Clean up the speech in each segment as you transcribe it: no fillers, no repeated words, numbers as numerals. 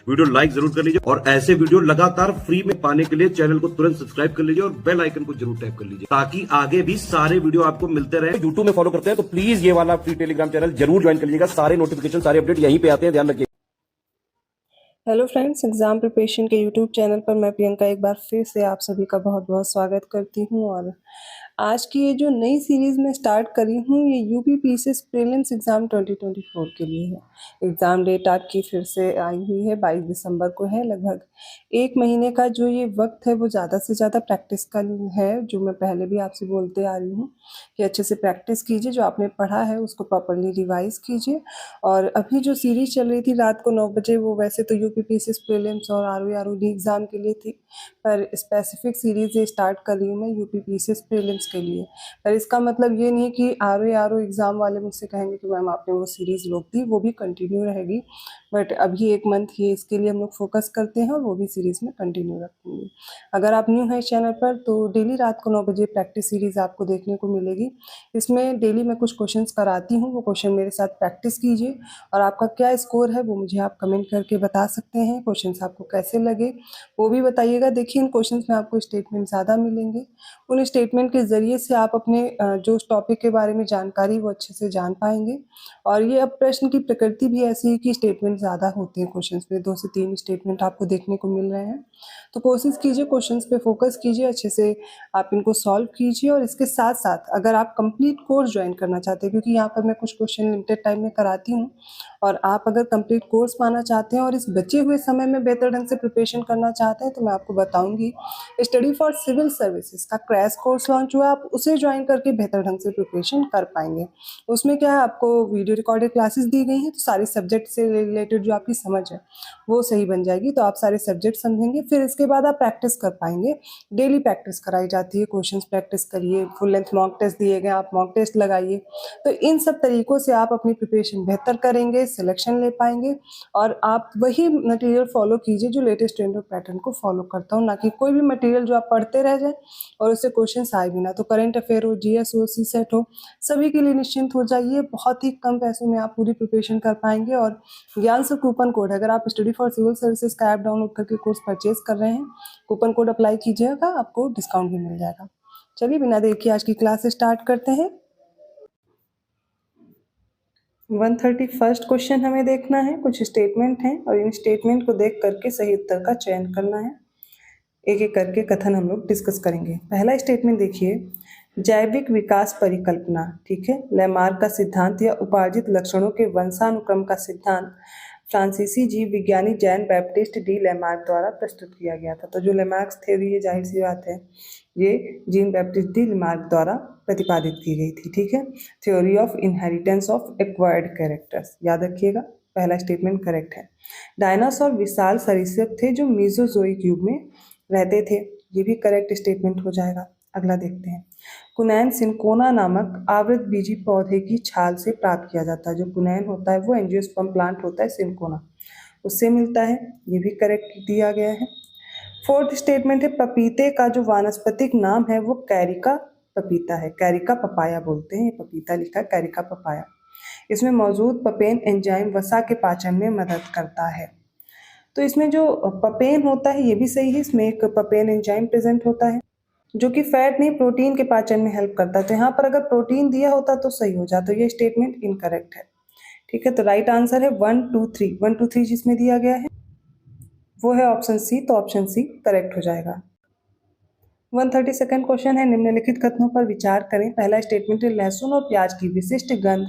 Video like जरूर कर लीजिए और ऐसे वीडियो लगातार फ्री में पाने के लिए चैनल को तुरंत सब्सक्राइब कर लीजिए और बेल आइकन को जरूर टैप कर लीजिए ताकि आगे भी सारे वीडियो आपको मिलते रहे। यूट्यूब में फॉलो करते हैं तो प्लीज ये वाला फ्री टेलीग्राम चैनल जरूर ज्वाइन कर लीजिएगा। सारे नोटिफिकेशन सारे अपडेट यहीं पे आते हैं, ध्यान रखिए। हेलो फ्रेंड्स, एग्ज़ाम प्रिपरेशन के यूट्यूब चैनल पर मैं प्रियंका एक बार फिर से आप सभी का बहुत बहुत स्वागत करती हूँ। और आज की ये जो नई सीरीज़ में स्टार्ट करी हूँ ये यूपी पीसीएस प्रीलिम्स एग्ज़ाम 2024 के लिए है। एग्ज़ाम डेट आपकी फिर से आई हुई है, 22 दिसंबर को है। लगभग 1 महीने का जो ये वक्त है वो ज़्यादा से ज़्यादा प्रैक्टिस का है, जो मैं पहले भी आपसे बोलते आ रही हूँ कि अच्छे से प्रैक्टिस कीजिए, जो आपने पढ़ा है उसको प्रॉपरली रिवाइज़ कीजिए। और अभी जो सीरीज़ चल रही थी रात को 9 बजे वो वैसे तो यूपी पीसीएस प्रीलिम्स और आरओई एग्ज़ाम के लिए थी, पर स्पेसिफिक सीरीज़ ये स्टार्ट कर रही हूँ मैं यूपी पीसीएस प्रीलिम्स के लिए। पर इसका मतलब ये नहीं है कि आरओई एग्ज़ाम वाले मुझसे कहेंगे कि मैम आपने वो सीरीज़ रोक दी, वो भी कंटिन्यू रहेगी। बट अभी 1 मंथ ये इसके लिए हम लोग फोकस करते हैं और वो भी सीरीज़ में कंटिन्यू रखेंगे। अगर आप न्यू हैं इस चैनल पर तो डेली रात को 9 बजे प्रैक्टिस सीरीज़ आपको देखने को मिलेगी। इसमें डेली मैं कुछ क्वेश्चंस कराती हूँ, वो क्वेश्चन मेरे साथ प्रैक्टिस कीजिए और आपका क्या स्कोर है वो मुझे आप कमेंट करके बता सकते हैं। क्वेश्चंस आपको कैसे लगे वो भी बताइएगा। देखिए इन क्वेश्चंस में आपको स्टेटमेंट ज़्यादा मिलेंगे, उन स्टेटमेंट के ज़रिए से आप अपने जो टॉपिक के बारे में जानकारी वो अच्छे से जान पाएंगे। और ये अब प्रश्न की प्रकृति भी ऐसी है कि स्टेटमेंट ज़्यादा होते हैं क्वेश्चंस में, 2 से 3 स्टेटमेंट आपको देखने को मिल रहे हैं। तो कोशिश कीजिए क्वेश्चंस पे फोकस कीजिए, अच्छे से आप इनको सॉल्व कीजिए। और इसके साथ साथ अगर आप कंप्लीट कोर्स ज्वाइन करना चाहते हैं, क्योंकि यहाँ पर मैं कुछ क्वेश्चन लिमिटेड टाइम में कराती हूँ, और आप अगर कंप्लीट कोर्स पाना चाहते हैं और इस बचे हुए समय में बेहतर ढंग से प्रिपरेशन करना चाहते हैं तो मैं आपको बताऊंगी स्टडी फॉर सिविल सर्विसेज का क्रैश कोर्स लॉन्च हुआ, आप उसे ज्वाइन करके बेहतर ढंग से प्रिपरेशन कर पाएंगे। उसमें क्या है, आपको वीडियो रिकॉर्डेड क्लासेस दी गई हैं, तो सारे सब्जेक्ट से रिलेटेड जो आपकी समझ है वो सही बन जाएगी, तो आप सारे सब्जेक्ट समझेंगे। फिर इसके बाद आप प्रैक्टिस कर पाएंगे। डेली प्रैक्टिस कराई जाती है, क्वेश्चंस प्रैक्टिस करिए, फुल लेंथ मॉक टेस्ट दिए गए, आप मॉक टेस्ट लगाइए। तो इन सब तरीकों से आप अपनी प्रिपरेशन बेहतर करेंगे, सिलेक्शन ले पाएंगे। और आप वही मटेरियल फॉलो कीजिए जो लेटेस्ट ट्रेंड और पैटर्न को फॉलो करता हूँ, ना कि कोई भी मटेरियल जो आप पढ़ते रह जाए और उससे क्वेश्चन आए भी ना। तो करंट अफेयर हो, जीएस हो, सीसेट हो, सभी के लिए निश्चिंत हो जाइए। बहुत ही कम पैसों में आप पूरी प्रिपरेशन कर पाएंगे। और ज्ञान से कूपन कोड, अगर आप स्टडी फॉर सिविल सर्विसेज का ऐप डाउनलोड करके कोर्स परचेज कर रहे हैं, कूपन कोड अप्लाई कीजिएगा, आपको डिस्काउंट भी मिल जाएगा। चलिए बिना देर किए आज की क्लास स्टार्ट करते हैं। 131 क्वेश्चन हमें देखना है, कुछ स्टेटमेंट हैं और इन स्टेटमेंट को देख करके सही उत्तर का चयन करना है। एक एक करके कथन हम लोग डिस्कस करेंगे। पहला स्टेटमेंट देखिए, जैविक विकास परिकल्पना, ठीक है, लेमार्क का सिद्धांत या उपार्जित लक्षणों के वंशानुक्रम का सिद्धांत फ्रांसीसी जीव विज्ञानी जैन बैप्टिस्ट डी लेमार्क द्वारा प्रस्तुत किया गया था। तो जो लेमार्क थ्योरी, ये जाहिर सी बात है ये जीन बैप्टिस्ट डी लेमार्क द्वारा प्रतिपादित की गई थी, ठीक है। Theory of inheritance of acquired characters, याद रखिएगा, पहला स्टेटमेंट करेक्ट है। डायनासोर विशाल सरीसृप थे जो मीजोजोइक युग में रहते थे, ये भी करेक्ट स्टेटमेंट हो जाएगा। अगला देखते हैं, कुनैन सिनकोना नामक आवृत बीजी पौधे की छाल से प्राप्त किया जाता है। जो कुनैन होता है वो एंजियोस्पर्म प्लांट होता है, सिनकोना उससे मिलता है, ये भी करेक्ट दिया गया है। फोर्थ स्टेटमेंट है, पपीते का जो वानस्पतिक नाम है वो कैरिका पपीता है, कैरिका पपाया बोलते हैं, पपीता लिखा है कैरिका पपाया। इसमें मौजूद पपेन एंजाइम वसा के पाचन में मदद करता है। तो इसमें जो पपेन होता है ये भी सही है, इसमें एक पपेन एंजाइम प्रेजेंट होता है जो कि फैट नहीं प्रोटीन के पाचन में हेल्प करता है। तो यहाँ पर अगर प्रोटीन दिया होता तो सही हो जाता, तो ये स्टेटमेंट इनकरेक्ट है, ठीक है। तो राइट आंसर है 1 2 3, 1 2 3 जिसमें दिया गया है वो है ऑप्शन सी, तो ऑप्शन सी करेक्ट हो जाएगा। 132 क्वेश्चन है, निम्नलिखित कथनों पर विचार करें। पहला स्टेटमेंट है, लहसुन और प्याज की विशिष्ट गंध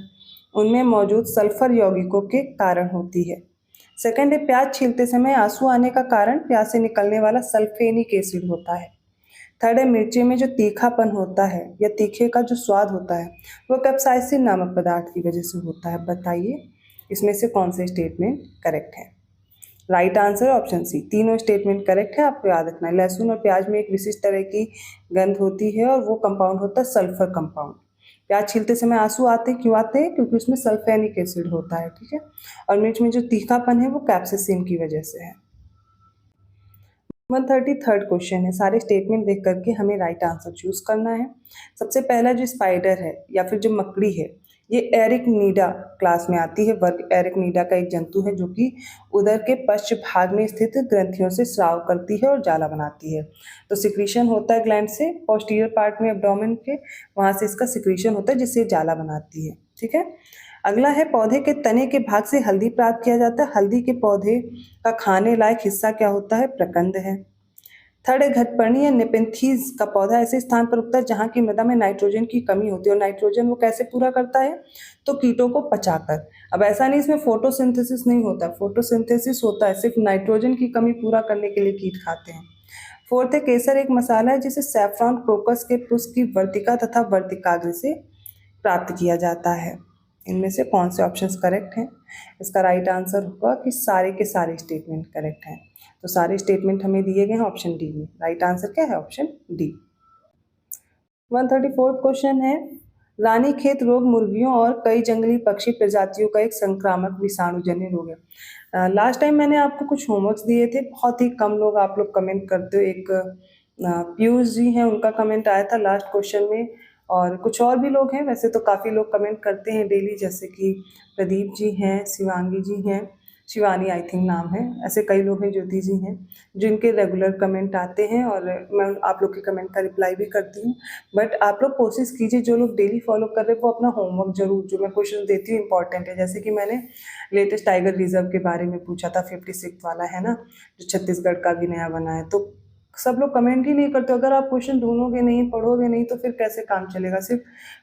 उनमें मौजूद सल्फर यौगिकों के कारण होती है। सेकंड है, प्याज छीलते समय आंसू आने का कारण प्याज से निकलने वाला सल्फेनिक एसिड होता है। थर्ड है, मिर्ची में जो तीखापन होता है या तीखे का जो स्वाद होता है वो कैप्साइसिन नामक पदार्थ की वजह से होता है। बताइए इसमें से कौन से स्टेटमेंट करेक्ट है। राइट आंसर ऑप्शन सी, तीनों स्टेटमेंट करेक्ट है। आपको याद रखना है लहसुन और प्याज में एक विशिष्ट तरह की गंध होती है और वो कंपाउंड होता है सल्फर कंपाउंड। प्याज छीलते समय आंसू आते क्यों आते हैं, क्योंकि उसमें सल्फेनिक एसिड होता है, ठीक है। और मिर्च में जो तीखापन है वो कैप्साइसिन की वजह से है। 133 क्वेश्चन है, सारे स्टेटमेंट देख करके हमें राइट आंसर चूज करना है। सबसे पहला जो स्पाइडर है या फिर जो मकड़ी है ये एरिकनीडा क्लास में आती है। वर्ग एरिकनीडा का एक जंतु है जो कि उदर के पश्च भाग में स्थित ग्रंथियों से स्राव करती है और जाला बनाती है। तो सिक्रीशन होता है ग्लैंड से, पोस्टीरियर पार्ट में एब्डोमेन के, वहाँ से इसका सिक्रीशन होता है जिससे जाला बनाती है। ठीक है। अगला है पौधे के तने के भाग से हल्दी प्राप्त किया जाता है। हल्दी के पौधे का खाने लायक हिस्सा क्या होता है? प्रकंद है। थर्ड है घटपर्णी या नेपेंथीज का पौधा ऐसे स्थान पर उगता है जहाँ की मृदा में नाइट्रोजन की कमी होती है, और नाइट्रोजन वो कैसे पूरा करता है? तो कीटों को पचाकर। अब ऐसा नहीं इसमें फोटोसिंथेसिस नहीं होता, फोटोसिंथेसिस होता है, सिर्फ नाइट्रोजन की कमी पूरा करने के लिए कीट खाते हैं। फोर्थ है केसर एक मसाला है जिसे सैफ्रॉन क्रोकस के पुष्प की वर्तिका तथा वर्तिकाग्र से प्राप्त किया जाता है। इनमें से कौन से ऑप्शंस करेक्ट हैं? इसका राइट आंसर होगा कि सारे के सारे स्टेटमेंट करेक्ट हैं। तो सारे स्टेटमेंट हमें दिए गए हैं ऑप्शन डी में। राइट आंसर क्या है? Option D. 134 क्वेश्चन है, रानीखेत रोग मुर्गियों और कई जंगली पक्षी प्रजातियों का एक संक्रामक विषाणुजन्य रोग है। लास्ट टाइम मैंने आपको कुछ होमवर्क्स दिए थे, बहुत ही कम लोग आप लोग कमेंट करते हो। एक पीयूष जी हैं, उनका कमेंट आया था लास्ट क्वेश्चन में, और कुछ और भी लोग हैं, वैसे तो काफ़ी लोग कमेंट करते हैं डेली, जैसे कि प्रदीप जी हैं, शिवांगी जी हैं, शिवानी आई थिंक नाम है, ऐसे कई लोग हैं, ज्योति जी हैं, जिनके रेगुलर कमेंट आते हैं और मैं आप लोग के कमेंट का रिप्लाई भी करती हूँ। बट आप लोग कोशिश कीजिए, जो लोग डेली फॉलो कर रहे हैं वो अपना होमवर्क जरूर, जो मैं क्वेश्चन देती हूँ इंपॉर्टेंट है। जैसे कि मैंने लेटेस्ट टाइगर रिजर्व के बारे में पूछा था, 56 वाला है ना, जो छत्तीसगढ़ का भी नया बना है, तो सब लोग कमेंट ही नहीं करते। अगर आप क्वेश्चन ढूंढोगे नहीं, पढ़ोगे नहीं, तो फिर कैसे काम चलेगा? सिर्फ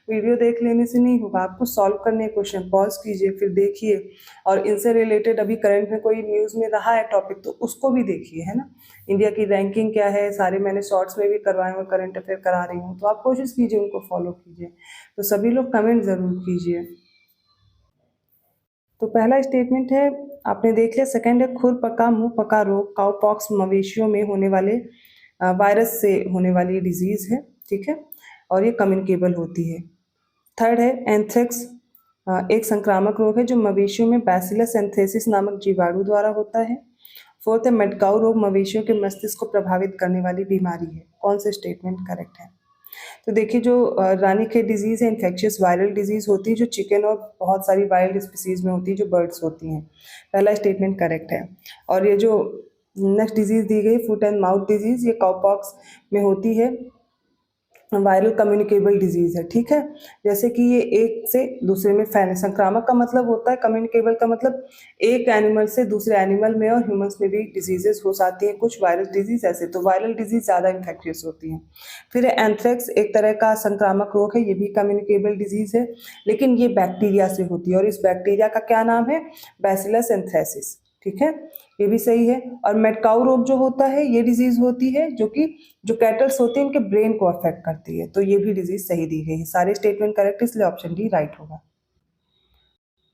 वीडियो देख लेने से नहीं होगा, आपको सॉल्व करने क्वेश्चन, पॉज कीजिए, फिर देखिए, और इनसे रिलेटेड अभी करंट में कोई न्यूज़ में रहा है टॉपिक तो उसको भी देखिए, है ना। इंडिया की रैंकिंग क्या है, सारे मैंने शॉर्ट्स में भी करवाए और करंट अफेयर करा रही हूँ, तो आप कोशिश कीजिए उनको फॉलो कीजिए। तो सभी लोग कमेंट ज़रूर कीजिए। तो पहला स्टेटमेंट है, आपने देख लिया। सेकंड है खुर पका मुंह पका रोग, काउपॉक्स मवेशियों में होने वाले वायरस से होने वाली डिजीज है। ठीक है, और ये कम्युनिकेबल होती है। थर्ड है एंथ्रेक्स, एक संक्रामक रोग है जो मवेशियों में बैसिलस एंथ्रेसिस नामक जीवाणु द्वारा होता है। फोर्थ है मेडकाउ रोग, मवेशियों के मस्तिष्क को प्रभावित करने वाली बीमारी है। कौन से स्टेटमेंट करेक्ट है? तो देखिए, जो रानीखेत डिजीज़ है इन्फेक्शियस वायरल डिजीज़ होती है, जो चिकन और बहुत सारी वाइल्ड स्पीसीज़ में होती है, जो बर्ड्स होती हैं। पहला स्टेटमेंट करेक्ट है। और ये जो नेक्स्ट डिजीज़ दी गई फुट एंड माउथ डिजीज़, ये काउपॉक्स में होती है, वायरल कम्युनिकेबल डिजीज़ है। ठीक है, जैसे कि ये एक से दूसरे में फैले। संक्रामक का मतलब होता है, कम्युनिकेबल का मतलब एक एनिमल से दूसरे एनिमल में और ह्यूमंस में भी डिजीजेस हो जाती हैं, कुछ वायरल डिजीज ऐसे। तो वायरल डिजीज ज़्यादा इन्फेक्शियस होती हैं। फिर एंथ्रेक्स एक तरह का संक्रामक रोग है, ये भी कम्युनिकेबल डिजीज है, लेकिन ये बैक्टीरिया से होती है, और इस बैक्टीरिया का क्या नाम है? Bacillus anthracis. ठीक है, ये भी सही है। और मेडकाउ रोग जो होता है, ये डिजीज होती है जो कि जो कैटल्स होते हैं इनके ब्रेन को अफेक्ट करती है, तो ये भी डिजीज सही दी गई है। सारे स्टेटमेंट करेक्ट, इसलिए ऑप्शन डी राइट होगा।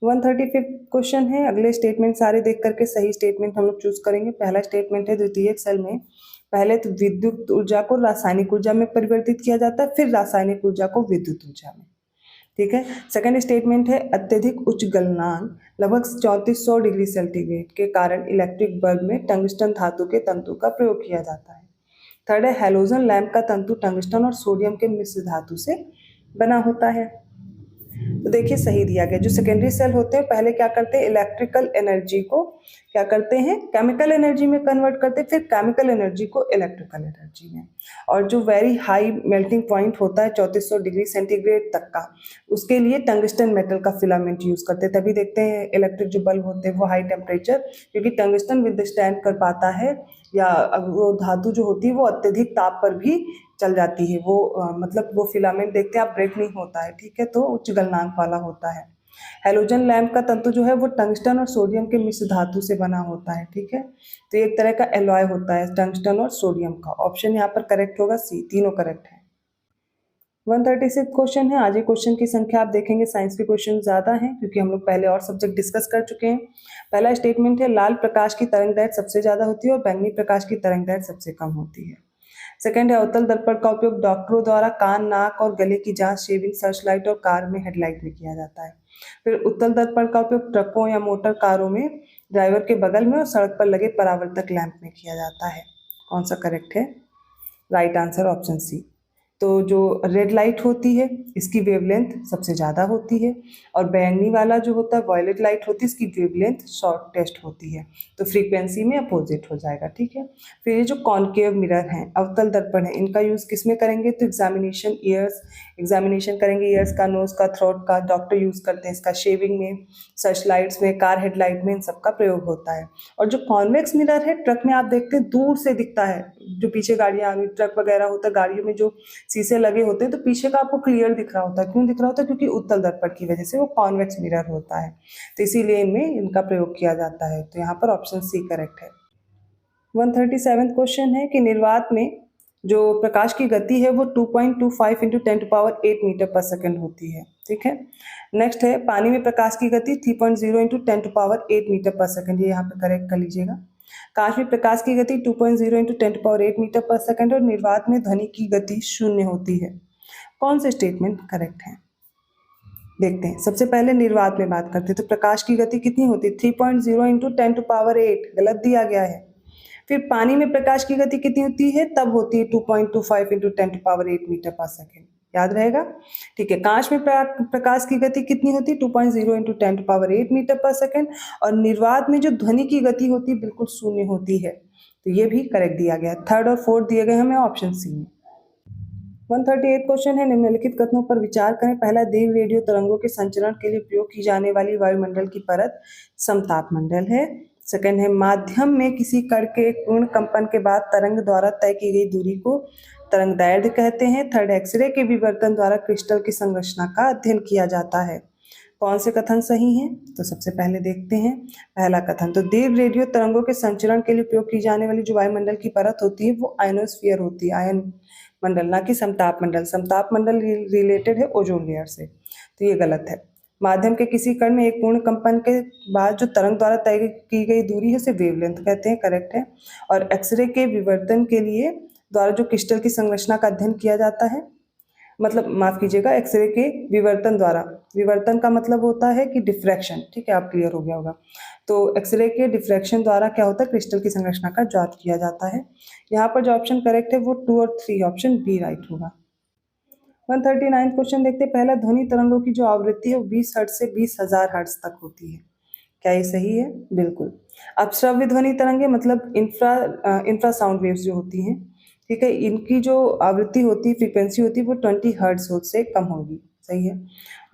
135 क्वेश्चन है, अगले स्टेटमेंट सारे देख करके सही स्टेटमेंट हम लोग चूज करेंगे। पहला स्टेटमेंट है, द्वितीयक सेल में पहले तो विद्युत ऊर्जा को रासायनिक ऊर्जा में परिवर्तित किया जाता है, फिर रासायनिक ऊर्जा को विद्युत ऊर्जा में। ठीक है। सेकंड स्टेटमेंट है, अत्यधिक उच्च गलनांक लगभग 3400 डिग्री सेंटीग्रेड के कारण इलेक्ट्रिक बल्ब में टंगस्टन धातु के तंतु का प्रयोग किया जाता है। थर्ड है, हैलोजन लैंप का तंतु टंगस्टन और सोडियम के मिश्र धातु से बना होता है। तो देखिए सही दिया गया। जो सेकेंडरी सेल होते हैं पहले क्या करते हैं, इलेक्ट्रिकल एनर्जी को क्या करते हैं, केमिकल एनर्जी में कन्वर्ट करते हैं, फिर केमिकल एनर्जी को इलेक्ट्रिकल एनर्जी में। और जो वेरी हाई मेल्टिंग पॉइंट होता है 3400 डिग्री सेंटीग्रेड तक का, उसके लिए टंगस्टन मेटल का फिलामेंट यूज करते हैं। तभी देखते हैं इलेक्ट्रिक जो बल्ब होते हैं वो हाई टेम्परेचर, क्योंकि टंगस्टन विदस्टैंड कर पाता है, या वो धातु जो होती है वो अत्यधिक ताप पर भी चल जाती है। वो मतलब वो फिलामेंट देखते हैं आप, ब्रेक नहीं होता है। ठीक है, तो उच्च गलनांक वाला होता है। हैलोजन लैंप का तंतु जो है वो टंगस्टन और सोडियम के मिश्र धातु से बना होता है। ठीक है, तो एक तरह का एलॉय होता है टंगस्टन और सोडियम का। ऑप्शन यहाँ पर करेक्ट होगा सी, तीनों करेक्ट है। 136 क्वेश्चन है। आज ये क्वेश्चन की संख्या आप देखेंगे साइंस के क्वेश्चन ज्यादा हैं, क्योंकि हम लोग पहले और सब्जेक्ट डिस्कस कर चुके हैं। पहला स्टेटमेंट है, लाल प्रकाश की तरंग दैर्घ्य सबसे ज्यादा होती है और बैंगनी प्रकाश की तरंग दैर्घ्य सबसे कम होती है। सेकंड है, अवतल दर्पण का उपयोग डॉक्टरों द्वारा कान, नाक और गले की जांच शेविंग, सर्च लाइट और कार में हेडलाइट में किया जाता है। फिर उत्तल दर्पण का उपयोग ट्रकों या मोटर कारों में ड्राइवर के बगल में और सड़क पर लगे परावर्तक लैंप में किया जाता है। कौन सा करेक्ट है? Right answer option C. तो जो रेड लाइट होती है इसकी वेवलेंथ सबसे ज़्यादा होती है, और बैंगनी वाला जो होता है वॉयलेट लाइट होती है इसकी वेवलेंथ शॉर्टेस्ट होती है। तो फ्रीक्वेंसी में अपोजिट हो जाएगा, ठीक है। फिर ये जो कॉन्केव मिरर हैं, अवतल दर्पण है, इनका यूज़ किस में करेंगे? तो एग्जामिनेशन करेंगे ईयर्स का, नोज का, थ्रोट का। डॉक्टर यूज़ करते हैं इसका शेविंग में, सर्च लाइट्स में, कार हेडलाइट में, इन सब का प्रयोग होता है। और जो कॉन्वेक्स मिरर है, ट्रक में आप देखते हैं दूर से दिखता है, जो पीछे गाड़ियाँ आ रही, ट्रक वगैरह होता है, गाड़ियों में जो शीशे लगे होते हैं तो पीछे का आपको क्लियर दिख रहा होता है। क्यों दिख रहा होता है? क्योंकि उत्तल दर्पण की वजह से वो कॉन्वेक्स मिरर होता है, तो इसीलिए इनमें इनका प्रयोग किया जाता है। तो यहाँ पर ऑप्शन सी करेक्ट है। 137 क्वेश्चन है कि निर्वात में जो प्रकाश की गति है वो 2.25 इंटू 10⁸ मीटर पर सेकंड होती है, ठीक है। नेक्स्ट है पानी में प्रकाश की गति 3.0 इंटू 10⁸ मीटर पर सेकंड, ये यहाँ पे करेक्ट कर लीजिएगा। कांच में प्रकाश की गति 2.0 इंटू 10⁸ मीटर पर सेकंड, और निर्वात में ध्वनि की गति 0 होती है। कौन से स्टेटमेंट करेक्ट है? देखते हैं। सबसे पहले निर्वात में बात करते हैं, तो प्रकाश की गति कितनी होती है? 3.0 इंटू 10⁸, गलत दिया गया है। फिर पानी में प्रकाश की गति कितनी होती है? तब होती है 2.25 इंटू 10⁸ मीटर पर सेकेंड, याद रहेगा, ठीक है। कांच में प्रकाश की गति कितनी होती है? 2.0 इंटू 10⁸ मीटर पर सेकेंड, और निर्वात में जो ध्वनि की गति होती है बिल्कुल 0 होती है, तो ये भी करेक्ट दिया गया। थर्ड और फोर्थ दिए गए हमें ऑप्शन सी में। 138 क्वेश्चन है, निम्नलिखित कथनों पर विचार करें। पहला, दीर्घ रेडियो तरंगों के संचरण के लिए प्रयोग की जाने वाली वायुमंडल की परत समताप मंडल है। सेकंड है, माध्यम में किसी कण के पूर्ण कंपन के बाद तरंग द्वारा तय की गई दूरी को तरंगदैर्घ्य कहते हैं। थर्ड, एक्सरे के विवर्तन द्वारा क्रिस्टल की संरचना का अध्ययन किया जाता है। कौन से कथन सही हैं? तो सबसे पहले देखते हैं पहला कथन। तो दीर्घ रेडियो तरंगों के संचरण के लिए प्रयोग की जाने वाली जो वायुमंडल की परत होती है वो आयनोस्फीयर होती है, आयन मंडल, ना कि समताप मंडल। समताप मंडल रिलेटेड है ओजोन लेयर से, तो ये गलत है। माध्यम के किसी कण में एक पूर्ण कंपन के बाद जो तरंग द्वारा तय की गई दूरी है उसे वेवलेंथ कहते हैं, करेक्ट है। और एक्सरे के विवर्तन के लिए द्वारा जो क्रिस्टल की संरचना का अध्ययन किया जाता है, मतलब माफ कीजिएगा, एक्सरे के विवर्तन द्वारा, विवर्तन का मतलब होता है कि डिफ्रैक्शन, ठीक है, आप क्लियर हो गया होगा। तो एक्सरे के डिफ्रैक्शन द्वारा क्या होता है? क्रिस्टल की संरचना का जांच किया जाता है। यहाँ पर जो ऑप्शन करेक्ट है वो 2 और 3, ऑप्शन बी राइट होगा। 139 क्वेश्चन देखते हैं। पहला, ध्वनि तरंगों की जो आवृत्ति है वो 20 हर्ट्ज से 20,000 हर्ट्ज तक होती है, क्या ये सही है? बिल्कुल। अब श्रव्य ध्वनि तरंगे मतलब इंफ्रासाउंड वेव्स जो होती हैं, ठीक है, इनकी जो आवृत्ति होती है, फ्रीक्वेंसी होती है, वो 20 हर्ट्ज से कम होगी, सही है।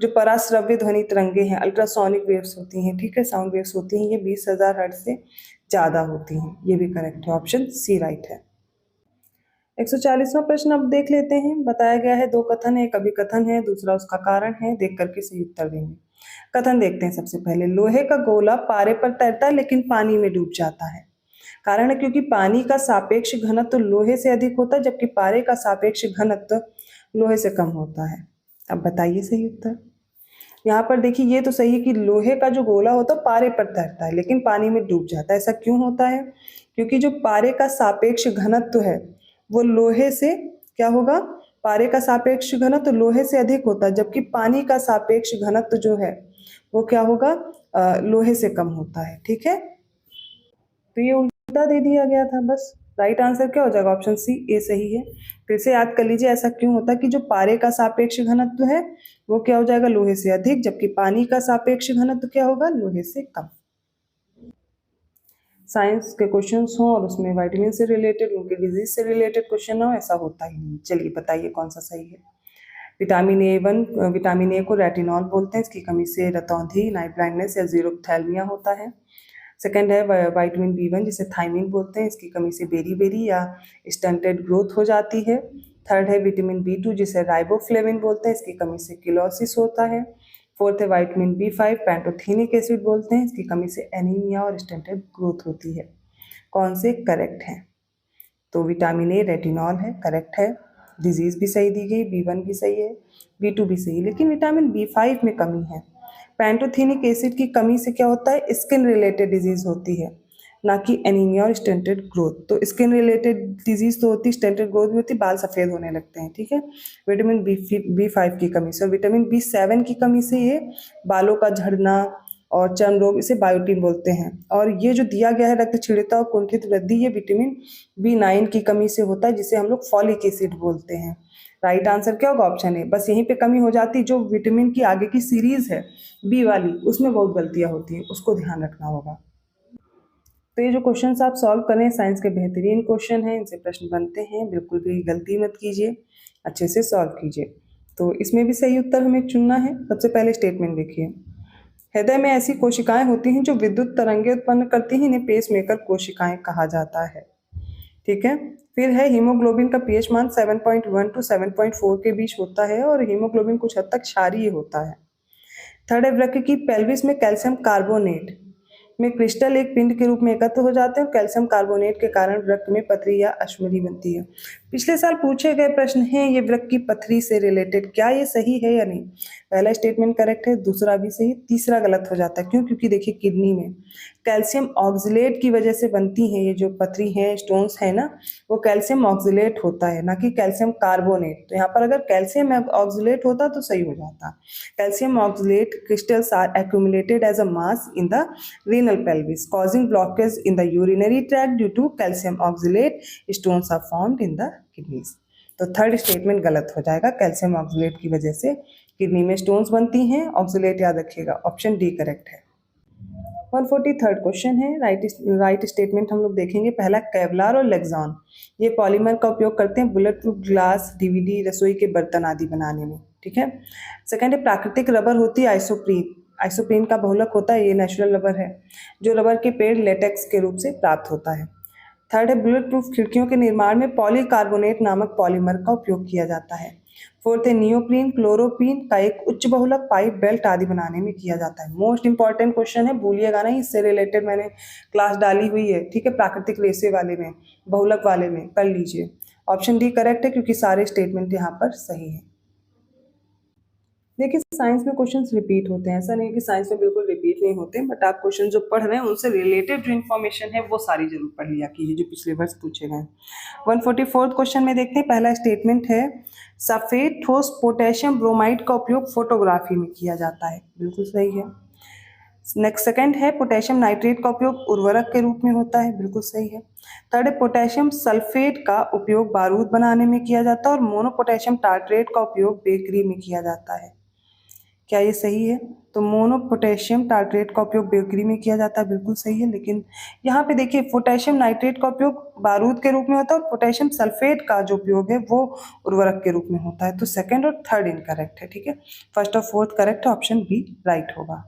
जो पराश्रव्य ध्वनि तरंगे हैं, अल्ट्रासोनिक वेव्स होती हैं, ठीक है, साउंड वेव्स होती हैं, ये 20,000 हर्ट्ज से ज़्यादा होती हैं, ये भी करेक्ट है, ऑप्शन सी राइट है। 140वां प्रश्न अब देख लेते हैं। बताया गया है 2 कथन है, एक अभिकथन है, दूसरा उसका कारण है, देख करके सही उत्तर देंगे। कथन देखते हैं सबसे पहले। लोहे का गोला पारे पर तैरता है लेकिन पानी में डूब जाता है। कारण है क्योंकि पानी का सापेक्ष घनत्व लोहे से अधिक होता है, जबकि पारे का सापेक्ष घनत्व लोहे से कम होता है। अब बताइए सही उत्तर। यहाँ पर देखिए, ये तो सही है कि लोहे का जो गोला होता है पारे पर तैरता है लेकिन पानी में डूब जाता है। ऐसा क्यों होता है? क्योंकि जो पारे का सापेक्ष घनत्व है वो लोहे से क्या होगा? पारे का सापेक्ष घनत्व लोहे से अधिक होता है, जबकि पानी का सापेक्ष घनत्व जो है वो क्या होगा? लोहे से कम होता है, ठीक है। तो ये उल्टा दे दिया गया था, बस राइट आंसर क्या हो जाएगा? ऑप्शन सी ए सही है। फिर से याद कर लीजिए, ऐसा क्यों होता है कि जो पारे का सापेक्ष घनत्व है वो क्या हो जाएगा? लोहे से अधिक, जबकि पानी का सापेक्ष घनत्व क्या होगा? लोहे से कम। साइंस के क्वेश्चंस हों और उसमें विटामिन से रिलेटेड, उनके डिजीज से रिलेटेड क्वेश्चन हो, ऐसा होता ही नहीं। चलिए बताइए कौन सा सही है। विटामिन ए को रेटिनॉल बोलते हैं, इसकी कमी से रतौंधी, नाइट ब्लाइंडनेस या जीरोथैल्मिया होता है। सेकंड है विटामिन B1 जिसे थायमिन बोलते हैं, इसकी कमी से बेरी या स्टंटेड ग्रोथ हो जाती है। थर्ड है विटामिन B2 जिसे राइबोफ्लेविन बोलते हैं, इसकी कमी से किलोसिस होता है। फोर्थ है विटामिन B5 पैंटोथेनिक एसिड बोलते हैं, इसकी कमी से एनीमिया और स्टंटेड ग्रोथ होती है। कौन से करेक्ट है? तो विटामिन ए रेटिनॉल है, करेक्ट है। डिजीज भी सही दी गई, B1 भी सही है, B2 भी सही है, लेकिन विटामिन B5 में कमी है। पैंटोथेनिक एसिड की कमी से क्या होता है? स्किन रिलेटेड डिजीज होती है, ना कि एनीमिया और स्टंटेड ग्रोथ। तो स्किन रिलेटेड डिजीज तो होती है, स्टंटेड ग्रोथ भी होती है, बाल सफ़ेद होने लगते हैं, ठीक है, विटामिन B5 की कमी से। और विटामिन B7 की कमी से ये बालों का झड़ना, और चर्म रोग इसे बायोटिन बोलते हैं। और ये जो दिया गया है रक्तक्षीणता और कुंठित वृद्धि, ये विटामिन B9 की कमी से होता है, जिसे हम लोग फॉलिक एसिड बोलते हैं। राइट आंसर क्या होगा? Option A. बस यहीं पे कमी हो जाती, जो विटामिन की आगे की सीरीज है बी वाली, उसमें बहुत गलतियां होती हैं, उसको ध्यान रखना होगा। तो ये जो क्वेश्चन आप सॉल्व करें, साइंस के बेहतरीन क्वेश्चन हैं, इनसे प्रश्न बनते हैं, बिल्कुल भी गलती मत कीजिए, अच्छे से सॉल्व कीजिए। तो इसमें भी सही उत्तर हमें चुनना है। सबसे पहले स्टेटमेंट देखिए, हृदय में ऐसी कोशिकाएं होती हैं जो विद्युत तरंगें उत्पन्न करती हैं, इन्हें पेसमेकर कोशिकाएं कहा जाता है। ठीक है। फिर है हीमोग्लोबिन का पीएच मान 7.1 टू 7.4 के बीच होता है और हीमोग्लोबिन कुछ हद तक क्षारीय होता है। थर्ड है, वृक्क की पेल्विस में कैल्शियम कार्बोनेट में क्रिस्टल एक पिंड के रूप में एकत्र हो जाते हैं और कैल्शियम कार्बोनेट के कारण वृक्क में पथरी या अश्मरी बनती है। पिछले साल पूछे गए प्रश्न हैं ये वृक्क की पथरी से रिलेटेड, क्या ये सही है या नहीं? पहला स्टेटमेंट करेक्ट है, दूसरा भी सही, तीसरा गलत हो जाता है। क्यों? क्योंकि देखिए किडनी में कैल्शियम ऑक्सलेट की वजह से बनती हैं ये जो पथरी है, स्टोन्स है ना, वो कैल्शियम ऑक्सलेट होता है, ना कि कैल्शियम कार्बोनेट। तो यहाँ पर अगर कैल्शियम ऑक्सलेट होता तो सही हो जाता। Calcium oxalate crystals are accumulated as a mass in the renal pelvis causing blockage in the urinary tract due to calcium oxalate stones are formed in the kidneys। तो थर्ड स्टेटमेंट गलत हो जाएगा, calcium oxalate की वजह से kidney में stones बनती हैं, ऑक्सलेट याद रखिएगा, ऑप्शन डी करेक्ट है। 143 क्वेश्चन है, राइट स्टेटमेंट हम लोग देखेंगे। पहला, केवलार और लेक्सॉन ये पॉलीमर का उपयोग करते हैं बुलेट प्रूफ ग्लास, डीवीडी, रसोई के बर्तन आदि बनाने में। ठीक है। सेकंड है, प्राकृतिक रबर होती है आइसोप्रीन, आइसोप्रीन का बहुलक होता है, ये नेचुरल रबर है जो रबर के पेड़ लेटेक्स के रूप से प्राप्त होता है। थर्ड है, बुलेट प्रूफ खिड़कियों के निर्माण में पॉलीकार्बोनेट नामक पॉलीमर का उपयोग किया जाता है। फोर्थ है, नियोप्रीन क्लोरोप्रीन का एक उच्च बहुलक पाइप बेल्ट आदि बनाने में किया जाता है। मोस्ट इंपॉर्टेंट क्वेश्चन है, भूलिएगा नहीं, इससे रिलेटेड मैंने क्लास डाली हुई है। ठीक है, प्राकृतिक रेशे वाले में, बहुलक वाले में कर लीजिए। ऑप्शन डी करेक्ट है क्योंकि सारे स्टेटमेंट यहाँ पर सही है। देखिए साइंस में क्वेश्चंस रिपीट होते हैं, ऐसा नहीं कि साइंस में बिल्कुल रिपीट नहीं होते, बट आप क्वेश्चन जो पढ़ रहे हैं उनसे रिलेटेड जो इन्फॉर्मेशन है वो सारी जरूर पढ़ लिया कीजिए जो पिछले वर्ष पूछे गए। 144 क्वेश्चन में देखते हैं, पहला स्टेटमेंट है सफेद ठोस पोटेशियम ब्रोमाइड का उपयोग फोटोग्राफी में किया जाता है, बिल्कुल सही है। नेक्स्ट सेकंड है, पोटेशियम नाइट्रेट का उपयोग उर्वरक के रूप में होता है, बिल्कुल सही है। थर्ड है, पोटेशियम सल्फेट का उपयोग बारूद बनाने में किया जाता है और मोनो पोटेशियम टार्ट्रेट का उपयोग बेकरी में किया जाता है, क्या ये सही है? तो मोनो पोटेशियम टार्ट्रेट का उपयोग बेकरी में किया जाता है, बिल्कुल सही है। लेकिन यहाँ पे देखिए पोटेशियम नाइट्रेट का उपयोग बारूद के रूप में होता है और पोटेशियम सल्फेट का जो उपयोग है वो उर्वरक के रूप में होता है। तो सेकंड और थर्ड इनकरेक्ट है। ठीक है, फर्स्ट और फोर्थ करेक्ट है, ऑप्शन बी राइट होगा।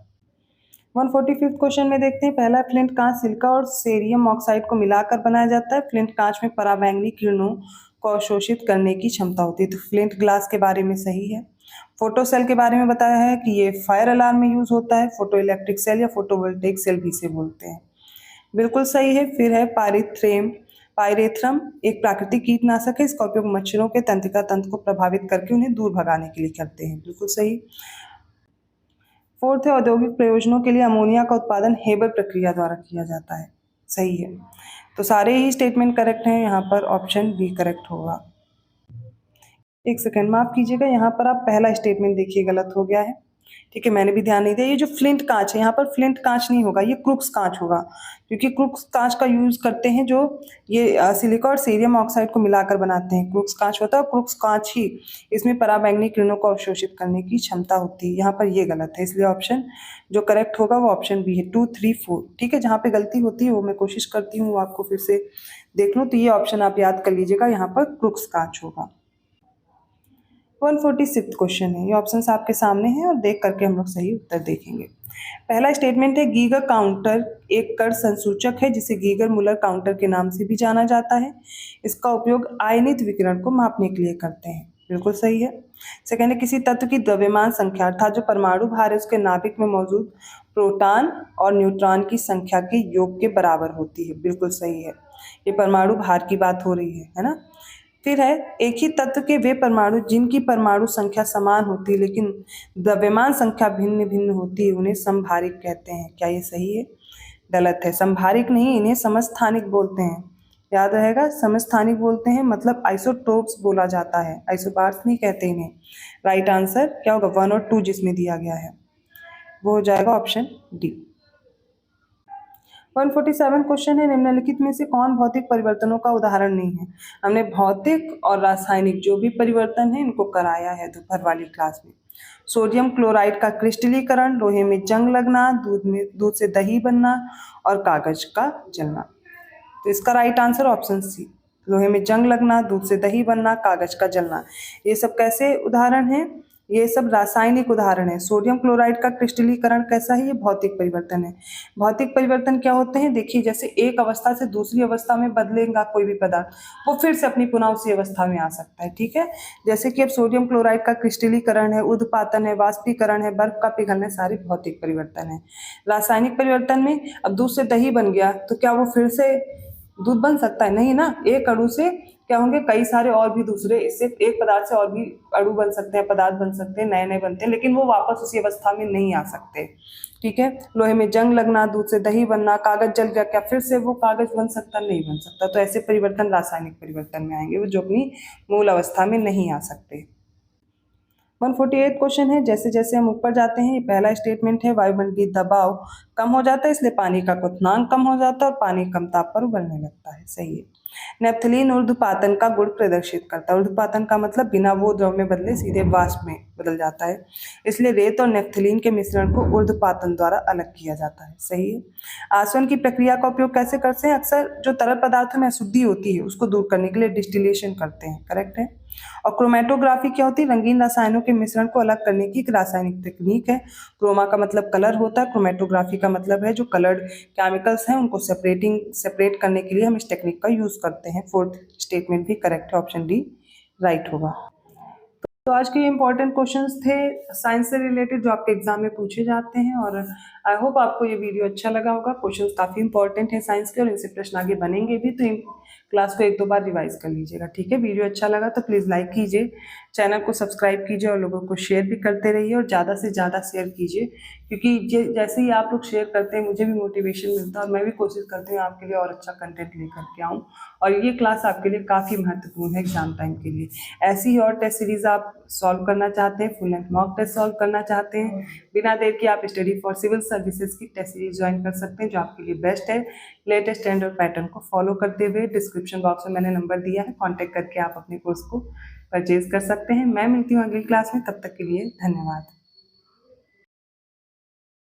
145 क्वेश्चन में देखते हैं, पहला फ्लिंट कांच सिलिका और सेरियम ऑक्साइड को मिलाकर बनाया जाता है। फ्लिंट कांच में पराबैंगनी किरणों को अवशोषित करने की क्षमता होती है, तो फ्लिंट ग्लास के बारे में सही है। फोटो सेल के बारे में बताया है कि ये फायर अलार्म में यूज होता है, फोटो इलेक्ट्रिक सेल या फोटोवोल्टेइक सेल भी इसे बोलते हैं, बिल्कुल सही है। फिर है पायरेथ्रम एक प्राकृतिक कीटनाशक है, इसका उपयोग मच्छरों के तंत्रिका तंत्र को प्रभावित करके उन्हें दूर भगाने के लिए करते हैं, बिल्कुल सही। फोर्थ है, औद्योगिक प्रयोजनों के लिए अमोनिया का उत्पादन हेबर प्रक्रिया द्वारा किया जाता है, सही है। तो सारे ही स्टेटमेंट करेक्ट हैं, यहाँ पर ऑप्शन बी करेक्ट होगा। एक सेकंड माफ कीजिएगा, यहाँ पर आप पहला स्टेटमेंट देखिए गलत हो गया है। ठीक है, मैंने भी ध्यान नहीं दिया। ये जो फ्लिंट कांच है, यहाँ पर फ्लिंट कांच नहीं होगा, ये क्रुक्स कांच होगा, क्योंकि क्रुक्स कांच का यूज करते हैं जो ये सिलिका और सीरियम ऑक्साइड को मिलाकर बनाते हैं, क्रुक्स कांच होता है और क्रुक्स कांच ही इसमें पराबैंगनी किरणों को अवशोषित करने की क्षमता होती है। यहाँ पर ये गलत है, इसलिए ऑप्शन जो करेक्ट होगा वो ऑप्शन बी है, 2, 3, 4। ठीक है, जहाँ पे गलती होती है वो मैं कोशिश करती हूँ आपको फिर से देख लूँ, तो ये ऑप्शन आप याद कर लीजिएगा, यहाँ पर क्रुक्स कांच होगा। 146 क्वेश्चन है, ये ऑप्शंस आपके सामने हैं और देख करके हम लोग सही उत्तर देखेंगे। पहला स्टेटमेंट है, गीगर काउंटर एक कण संसूचक है जिसे गीगर मुलर काउंटर के नाम से भी जाना जाता है। इसका उपयोग आयनित विकिरण को मापने के लिए करते हैं, बिल्कुल सही है। सेकेंड है, किसी तत्व की द्रव्यमान संख्या अर्थात जो परमाणु भार है उसके नाभिक में मौजूद प्रोटॉन और न्यूट्रॉन की संख्या के योग के बराबर होती है, बिल्कुल सही है। ये परमाणु भार की बात हो रही है ना। फिर है, एक ही तत्व के वे परमाणु जिनकी परमाणु संख्या समान होती है लेकिन द्रव्यमान संख्या भिन्न भिन्न होती है उन्हें समभारिक कहते हैं, क्या ये सही है? गलत है, समभारिक नहीं, इन्हें समस्थानिक बोलते हैं, याद रहेगा, समस्थानिक बोलते हैं, मतलब आइसोटोप्स बोला जाता है, आइसोबार्स नहीं कहते इन्हें। राइट आंसर क्या होगा? 1 और 2 जिसमें दिया गया है। वो हो जाएगा ऑप्शन डी। 147 क्वेश्चन है, निम्नलिखित में से कौन भौतिक परिवर्तनों का उदाहरण नहीं है। हमने भौतिक और रासायनिक जो भी परिवर्तन है इनको कराया है दोपहर वाली क्लास में। सोडियम क्लोराइड का क्रिस्टलीकरण, लोहे में जंग लगना, दूध से दही बनना और कागज का जलना। तो इसका राइट आंसर ऑप्शन सी, लोहे में जंग लगना, दूध से दही बनना, कागज का जलना। ये सब कैसे उदाहरण है? ये सब रासायनिक उदाहरण है। सोडियम क्लोराइड का क्रिस्टलीकरण कैसा है? ये भौतिक परिवर्तन है। भौतिक परिवर्तन क्या होते हैं? देखिए, जैसे एक अवस्था से दूसरी अवस्था में बदलेगा कोई भी पदार्थ, वो फिर से अपनी पुनः उसी अवस्था में आ सकता है। ठीक है, जैसे कि अब सोडियम क्लोराइड का क्रिस्टलीकरण है, ऊर्ध्वपातन है, वाष्पीकरण है, बर्फ का पिघलना, सारे भौतिक परिवर्तन है। रासायनिक परिवर्तन में अब दूध से दही बन गया तो क्या वो फिर से दूध बन सकता है? नहीं ना। एक अणु से क्या होंगे, कई सारे और भी दूसरे, इससे एक पदार्थ से और भी अणु बन सकते हैं, पदार्थ बन सकते हैं, नए नए बनते हैं, लेकिन वो वापस उसी अवस्था में नहीं आ सकते। ठीक है, लोहे में जंग लगना, दूध से दही बनना, कागज जल गया, क्या फिर से वो कागज बन सकता? नहीं बन सकता। तो ऐसे परिवर्तन रासायनिक परिवर्तन में आएंगे, वो जो अपनी मूल अवस्था में नहीं आ सकते। 148 क्वेश्चन है, जैसे जैसे हम ऊपर जाते हैं, ये पहला स्टेटमेंट है, वायुमंडलीय दबाव कम हो जाता है इसलिए पानी का क्वथनांक कम हो जाता है और पानी कम ताप पर उबलने लगता है। सही है। नेफ्थलीन ऊर्ध्वपातन का गुण प्रदर्शित करता है। ऊर्ध्वपातन का मतलब बिना वो द्रव में बदले सीधे वाष्प में बदल जाता है, इसलिए रेत और नेफ्थलीन के मिश्रण को ऊर्ध्वपातन द्वारा अलग किया जाता है। सही है। आसवन की प्रक्रिया का उपयोग कैसे करते हैं? अक्सर जो तरल पदार्थों में अशुद्धि होती है उसको दूर करने के लिए डिस्टिलेशन करते हैं। करेक्ट है। और क्रोमेटोग्राफी क्या होती है? रंगीन रसायनों के मिश्रण को अलग करने की एक रासायनिक तकनीक है। क्रोमा का मतलब कलर होता है, क्रोमेटोग्राफी का मतलब है जो कलर्ड केमिकल्स हैं उनको सेपरेट करने के लिए हम इस टेक्निक का यूज करते हैं। फोर्थ स्टेटमेंट भी करेक्ट है, ऑप्शन डी राइट होगा। तो आज के इंपॉर्टेंट क्वेश्चंस थे साइंस से रिलेटेड जो आपके एग्जाम में पूछे जाते हैं, और आई होप आपको ये वीडियो अच्छा लगा होगा। क्वेश्चंस काफ़ी इंपॉर्टेंट है साइंस के और इनसे प्रश्न आगे बनेंगे भी, तो इन क्लास को एक दो बार रिवाइज कर लीजिएगा। ठीक है, वीडियो अच्छा लगा तो प्लीज़ लाइक कीजिए, चैनल को सब्सक्राइब कीजिए और लोगों को शेयर भी करते रहिए और ज़्यादा से ज़्यादा शेयर कीजिए, क्योंकि जैसे ही आप लोग शेयर करते हैं मुझे भी मोटिवेशन मिलता है और मैं भी कोशिश करती हूँ आपके लिए और अच्छा कंटेंट लेकर के आऊँ। और ये क्लास आपके लिए काफ़ी महत्वपूर्ण है एग्जाम टाइम के लिए। ऐसी ही और टेस्ट सीरीज आप सॉल्व करना चाहते हैं, full length mock test solve करना चाहते हैं, बिना देर के आप स्टडी फॉर सिविल सर्विसेज की टेस्ट सीरीज ज्वाइन कर सकते हैं जो आपके लिए बेस्ट है। लेटेस्ट ट्रेंड और पैटर्न को फॉलो करते हुए डिस्क्रिप्शन बॉक्स में मैंने नंबर दिया है, कॉन्टैक्ट करके आप अपने कोर्स को परचेज कर सकते हैं। मैं मिलती हूँ अगली क्लास में, तब तक के लिए धन्यवाद।